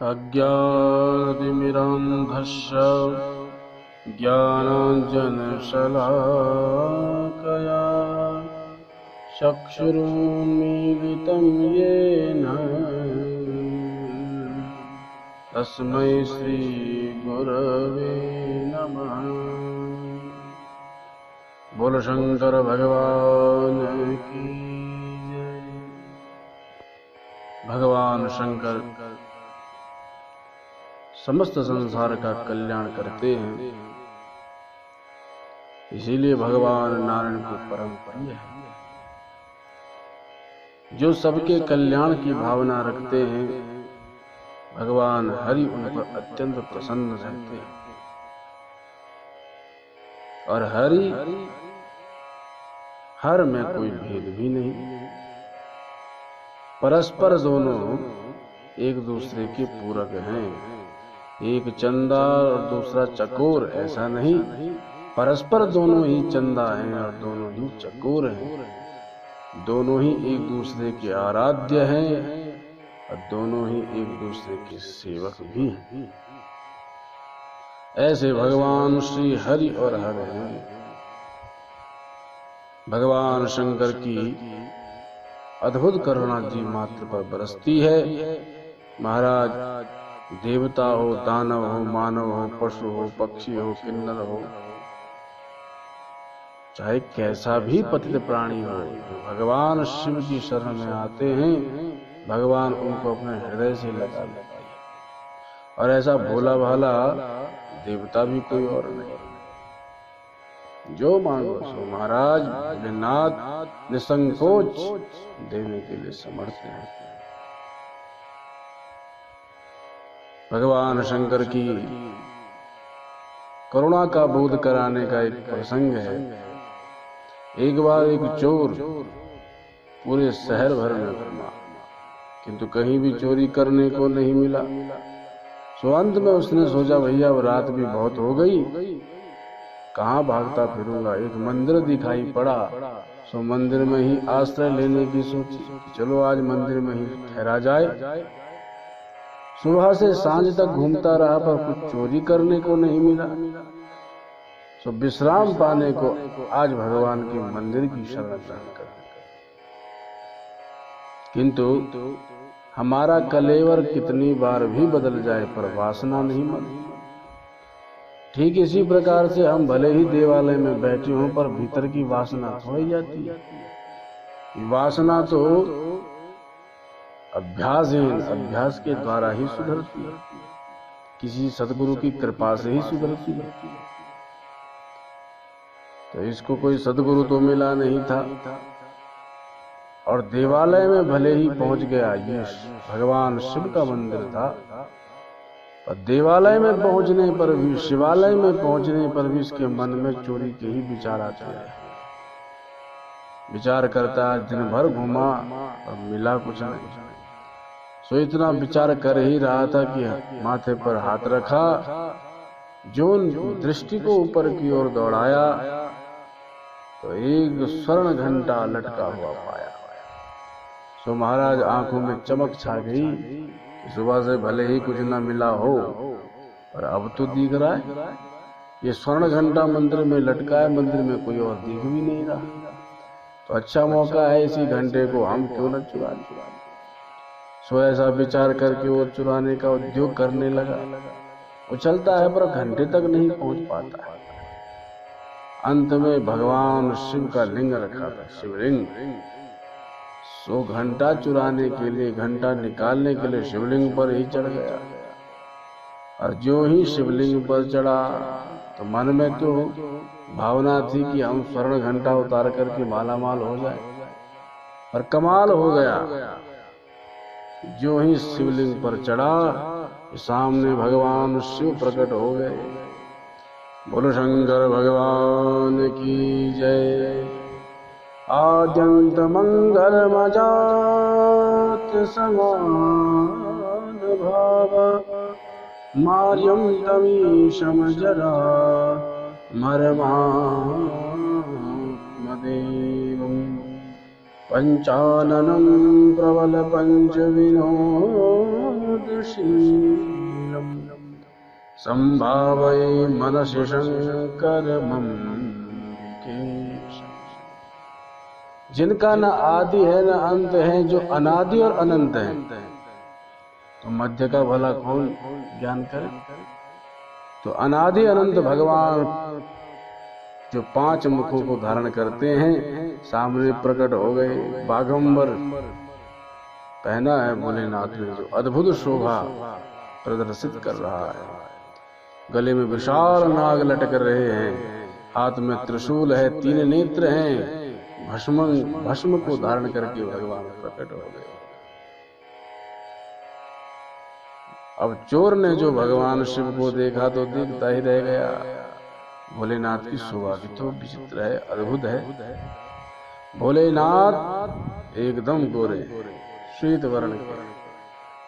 अज्ञानतिमिरान्धस्य ज्ञानाञ्जनशलाकया चक्षुरुन्मीलितं येन तस्मै श्रीगुरवे नमः। बोलो शंकर भगवान की जय। भगवान शंकर समस्त संसार का कल्याण करते हैं, इसीलिए भगवान नारायण को परम प्रिय है। जो सबके कल्याण की भावना रखते हैं, भगवान हरि उन पर अत्यंत प्रसन्न रहते हैं। और हरि हर में कोई भेद भी नहीं, परस्पर दोनों एक दूसरे के पूरक हैं। एक चंदा और दूसरा चकोर ऐसा नहीं, परस्पर दोनों ही चंदा हैं और दोनों ही चकोर हैं। दोनों ही एक दूसरे के आराध्य हैं और दोनों ही एक दूसरे के सेवक भी हैं। ऐसे भगवान श्री हरि और हर हैं। भगवान शंकर की अद्भुत करुणा जीव मात्र पर बरसती है। महाराज, देवता हो, दानव हो, मानव हो, पशु हो, पक्षी हो, किन्नर हो, चाहे कैसा भी पतित प्राणी हो, जो भगवान शिव की शरण में आते हैं, भगवान उनको अपने हृदय से लगा लेते हैं। और ऐसा भोला भाला देवता भी कोई और नहीं। जो मांगो सो महाराज भोलेनाथ निसंकोच देने के लिए समर्थ हैं। भगवान शंकर की करुणा का बोध कराने का एक प्रसंग है। एक बार एक चोर पूरे शहर भर में घूमा, किंतु कहीं भी चोरी करने को नहीं मिला। सो अंत में उसने सोचा, भैया अब रात भी बहुत हो गई, कहाँ भागता फिरूंगा। एक मंदिर दिखाई पड़ा, सो मंदिर में ही आश्रय लेने की सोची। चलो आज मंदिर में ही ठहरा जाए। सुबह से सांझ तक घूमता रहा, पर कुछ चोरी करने को नहीं मिला। सो विश्राम पाने को आज भगवान के मंदिर की शरण ग्रहण कर। किंतु हमारा कलेवर कितनी बार भी बदल जाए, पर वासना नहीं मरती। ठीक इसी प्रकार से हम भले ही देवालय में बैठे हों, पर भीतर की वासना थोड़ी जाती है। वासना तो अभ्यास के द्वारा ही सुधरती है, किसी सद्गुरु की कृपा से ही सुधरती है। तो इसको कोई सद्गुरु तो मिला नहीं था, और देवालय में भले ही पहुंच गया। ये भगवान शिव का मंदिर था, पर देवालय में पहुंचने पर भी, शिवालय में पहुंचने पर भी इसके मन में चोरी के ही विचार आते रहे। विचार करता दिन भर घूमा और मिला कुछ नहीं। सो इतना विचार कर ही रहा था कि माथे पर हाथ रखा, जो दृष्टि को ऊपर की ओर दौड़ाया तो एक स्वर्ण घंटा लटका हुआ पाया। सो महाराज आंखों में चमक छा गई। सुबह से भले ही कुछ न मिला हो, पर अब तो दिख रहा है। ये स्वर्ण घंटा मंदिर में लटका है, मंदिर में कोई और दिख भी नहीं रहा। तो अच्छा मौका है, इसी घंटे को हम क्यों न चुरा लें। सो ऐसा विचार करके वो चुराने का उद्योग करने लगा। उछलता है पर घंटे तक नहीं पहुंच पाता है। अंत में भगवान शिव का लिंग रखा था, शिवलिंग। सो घंटा चुराने के लिए, घंटा निकालने के लिए शिवलिंग पर ही चढ़ गया। और जो ही शिवलिंग पर चढ़ा तो मन में तो भावना थी कि हम स्वर्ण घंटा उतार करके मालामाल हो जाए। और कमाल हो गया, जो ही शिवलिंग पर चढ़ा, सामने भगवान शिव प्रकट हो गए। बोलो शंकर भगवान की जय। आद्यंत मंगल मजात समान भाव, मार्यम तमीशम जरा मरमात्मदेवम् पंचाननं प्रबल पंचविनोदिनं सुहृदशीलम् संभावये मनसि शंकरमंबिकेशम्। जिनका न आदि है न अंत है, जो अनादि और अनंत है, तो मध्य का भला कौन ज्ञान करे। तो अनादि अनंत भगवान जो 5 मुखों को धारण करते हैं सामने प्रकट हो गए। बागंबर पहना है भोलेनाथ ने, जो अद्भुत शोभा प्रदर्शित कर रहा है। गले में विशाल नाग लटक रहे हैं, हाथ में त्रिशूल है, 3 नेत्र हैं, भस्म को धारण करके भगवान प्रकट हो गए। अब चोर ने जो भगवान शिव को देखा तो देखता ही रह गया। भोलेनाथ की शोभा भी तो विचित्र है, अद्भुत है। भोलेनाथ एकदम गोरे श्वेत वर्ण के,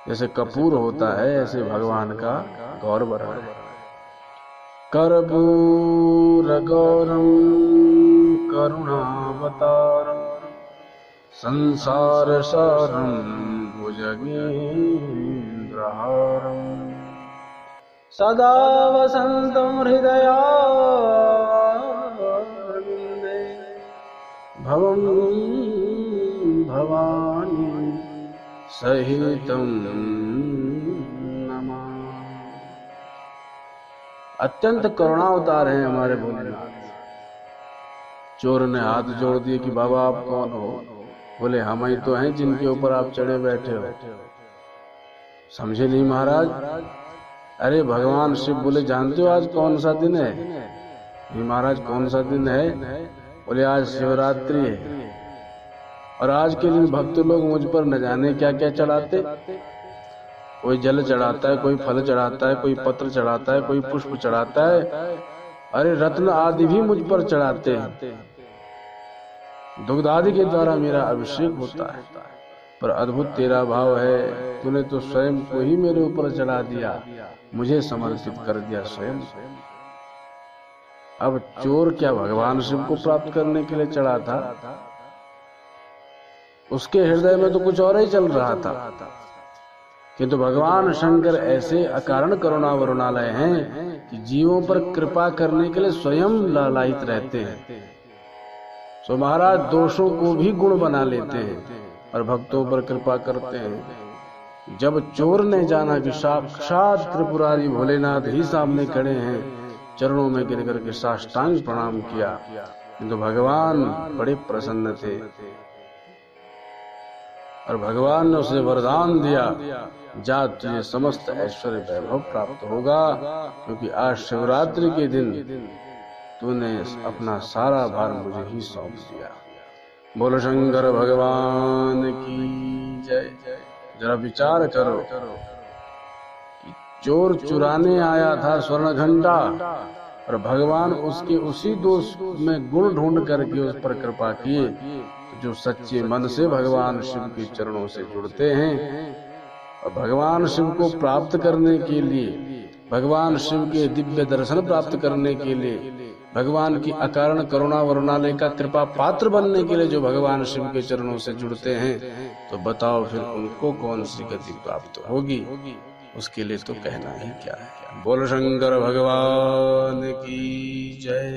जैसे कपूर होता है ऐसे भगवान का गौर वर्ण है। कर्पूर गौरम करुणावतारम संसार सारम भुजगेन्द्रहारम सदा वसन्तं हृदयारविन्दे भवं भवानी सहितं नमामि। अत्यंत करुणावतार हैं हमारे भोलेनाथ। चोर ने हाथ जोड़ दिए कि बाबा आप कौन हो। बोले हम ही तो हैं जिनके ऊपर आप चढ़े बैठे हो। समझे नहीं महाराज। अरे भगवान शिव बोले जानते हो आज कौन सा दिन है। नहीं महाराज कौन सा दिन है। बोले आज शिवरात्रि है और आज के दिन भक्त लोग मुझ पर न जाने क्या क्या चढ़ाते। कोई जल चढ़ाता है, कोई फल चढ़ाता है, कोई पत्र चढ़ाता है, कोई पुष्प चढ़ाता है, अरे रत्न आदि भी मुझ पर चढ़ाते हैं। दुग्ध आदि के द्वारा मेरा अभिषेक होता है। पर अद्भुत तेरा भाव है, तूने तो स्वयं को ही मेरे ऊपर चढ़ा दिया, मुझे समर्पित कर दिया स्वयं। अब चोर क्या भगवान शिव को प्राप्त करने के लिए चढ़ा था। उसके हृदय में तो कुछ और ही चल रहा था। किंतु भगवान शंकर ऐसे अकारण करुणा वरुणालय हैं कि जीवों पर कृपा करने के लिए स्वयं लालायित रहते हैं। सो महाराज दोषों को भी गुण बना लेते हैं और भक्तों पर कृपा करते हैं। जब चोर ने जाना कि साक्षात त्रिपुरारी भोलेनाथ ही सामने खड़े हैं, चरणों में गिर करके साष्टांग प्रणाम किया। किंतु भगवान बड़े प्रसन्न थे और भगवान ने उसे वरदान दिया, जा तुझे समस्त ऐश्वर्य वैभव प्राप्त होगा, क्योंकि आज शिवरात्रि के दिन तूने अपना सारा भार मुझे ही सौंप दिया। बोलो शंकर भगवान की जय। जरा विचार करो कि चोर चुराने आया था स्वर्ण घंटा और भगवान उसके उसी दोष में गुण ढूंढ करके उस पर कृपा किए। जो सच्चे मन से भगवान शिव के चरणों से जुड़ते हैं और भगवान शिव को प्राप्त करने के लिए, भगवान शिव के दिव्य दर्शन प्राप्त करने के लिए, भगवान की अकारण करुणा वरुणालय का कृपा पात्र बनने के लिए जो भगवान शिव के चरणों से जुड़ते हैं, तो बताओ फिर उनको कौन सी गति प्राप्त होगी। उसके लिए तो कहना ही क्या है। बोलो शंकर भगवान की जय।